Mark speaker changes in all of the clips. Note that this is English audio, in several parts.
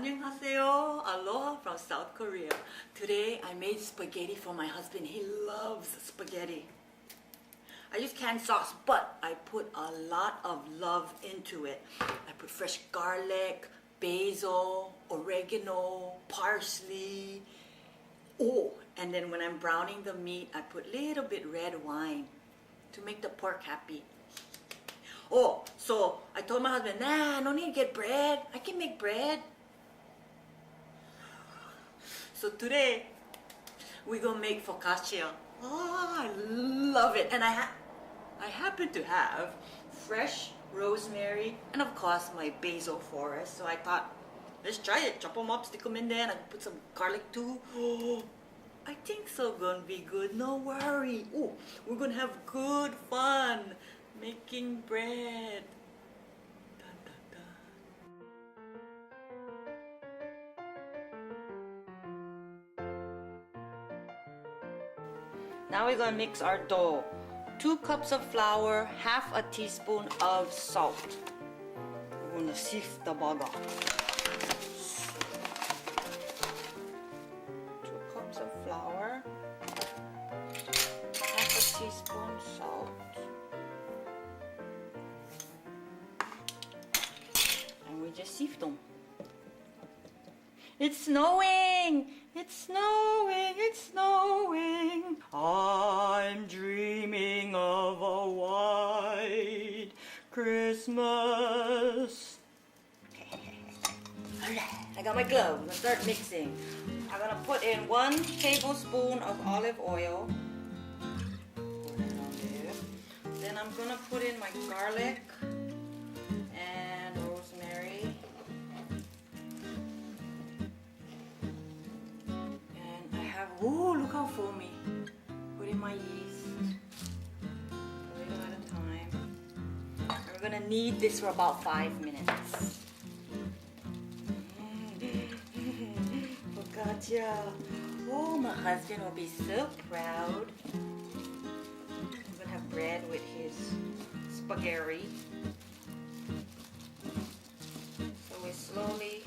Speaker 1: 안녕하세요. Aloha from South Korea. Today I made spaghetti for my husband. He loves spaghetti. I use canned sauce, but I put a lot of love into it. I put fresh garlic, basil, oregano, parsley. Oh, and then when I'm browning the meat, I put a little bit red wine to make the pork happy. Oh, so I told my husband, nah, no need to get bread. I can make bread. So today, we're gonna make focaccia. Oh, I love it. And I happen to have fresh rosemary and of course my basil forest. So I thought, let's try it. Chop them up, stick them in there, and I put some garlic too. Oh, I think so gonna be good. No worry. Oh, we're gonna have good fun making bread. Dun, dun, dun. Now we're gonna mix our dough. 2 cups of flour, half a teaspoon of salt. We're gonna sift the baga. 2 cups of flour, half a teaspoon salt. And we just sift them. It's snowing! It's snowing! It's snowing! I'm dreaming of a white Christmas. I got my glove. I'm gonna start mixing. I'm gonna put in 1 tablespoon of olive oil. Then I'm gonna put in my garlic and rosemary. Ooh, look how foamy. Put in my yeast. A little at a time. And we're gonna knead this for about 5 minutes. Focaccia. Oh, my husband will be so proud. I'm gonna have bread with his spaghetti. So we slowly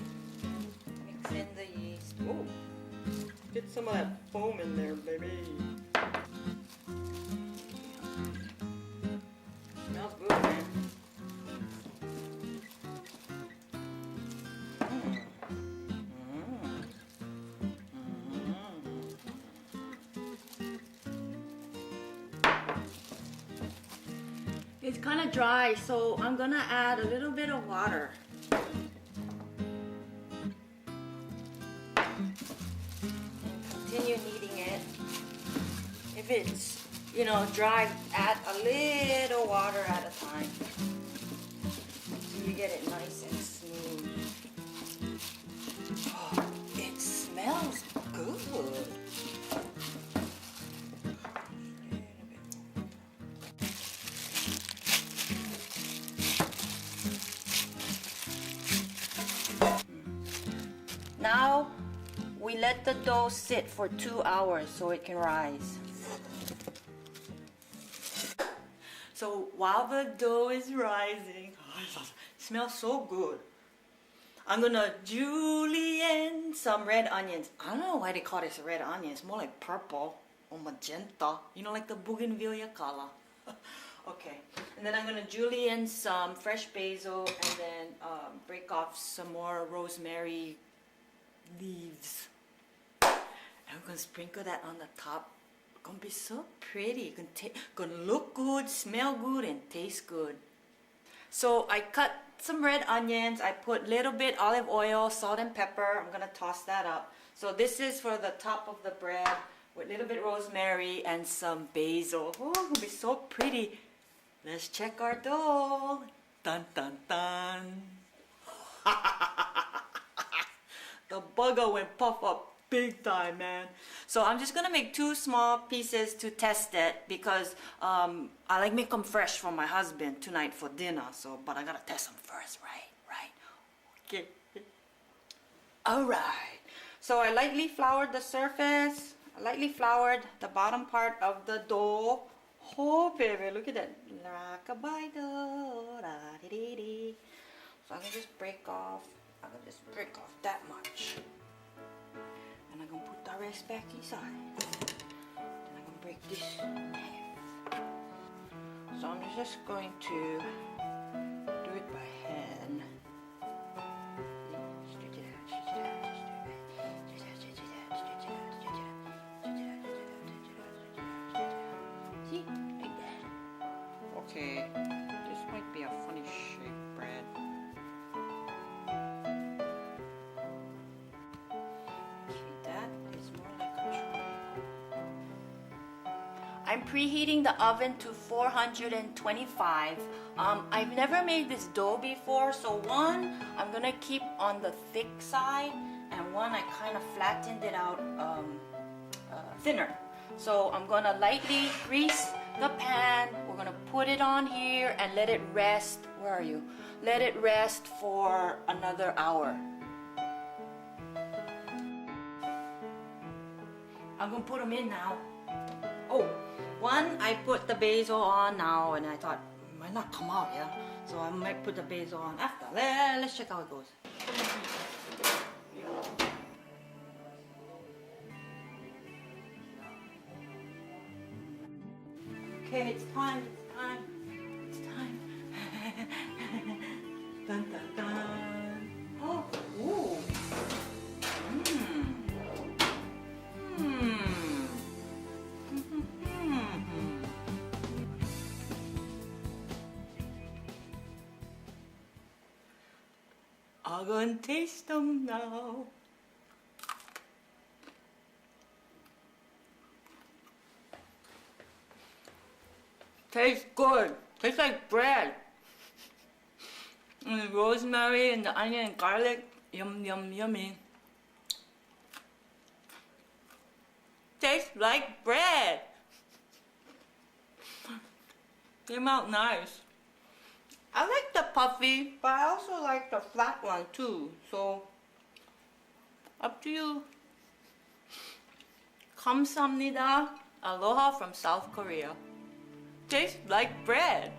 Speaker 1: mix in the yeast. Ooh. Get some of that foam in there, baby. Smells good, man. It's kind of dry, so I'm gonna add a little bit of water. Continue kneading it. If it's, dry, add a little water at a time so you get it nice and smooth. Oh, it smells good. Now we let the dough sit for 2 hours so it can rise. So while the dough is rising, it smells so good. I'm gonna julienne some red onions. I don't know why they call this red onion. It's more like purple or magenta. Like the bougainvillea color. Okay, and then I'm gonna julienne some fresh basil and then break off some more rosemary leaves. I'm gonna sprinkle that on the top. It's gonna be so pretty. Gonna look good, smell good, and taste good. So I cut some red onions. I put a little bit olive oil, salt and pepper. I'm gonna toss that up. So this is for the top of the bread with a little bit rosemary and some basil. Oh, it's gonna be so pretty. Let's check our dough. Dun dun dun. The bugger went puff up big time, man. So I'm just gonna make 2 small pieces to test it because I like make them fresh for my husband tonight for dinner. So, but I gotta test them first, right? Okay. All right. So I lightly floured the surface. I lightly floured the bottom part of the dough. Oh, baby, look at that. So I can just break off I'm gonna just break off that much. And I'm gonna put the rest back inside. Then I'm gonna break this in half. So I'm just going to do it by hand. Stretch it out, stretch it out, stretch it out, stretch it out, stretch it out, stretch it out, stretch it out, stretch it out, stretch it out, stretch it out, stretch it out. See? Like that. Okay. This might be a funny shape, Brad. Okay, that is more like a triangle. I'm preheating the oven to 425. I've never made this dough before, so one I'm gonna keep on the thick side, and one I kind of flattened it out thinner. So I'm gonna lightly grease the pan. We're gonna put it on here and let it rest. Where are you? Let it rest for another hour. I'm gonna put them in now. Oh, one I put the basil on now, and I thought it might not come out, yeah. So I might put the basil on after. Let's check how it goes. Okay, it's time, it's time, it's time. Dun dun dun. Oh, ooh. I'm gonna taste them now. Tastes good. Tastes like bread. And the rosemary and the onion and garlic. Yum, yum, yummy. Tastes like bread. Came out nice. I like the puffy, but I also like the flat one too. So, up to you. 감사합니다. Aloha from South Korea. Tastes like bread.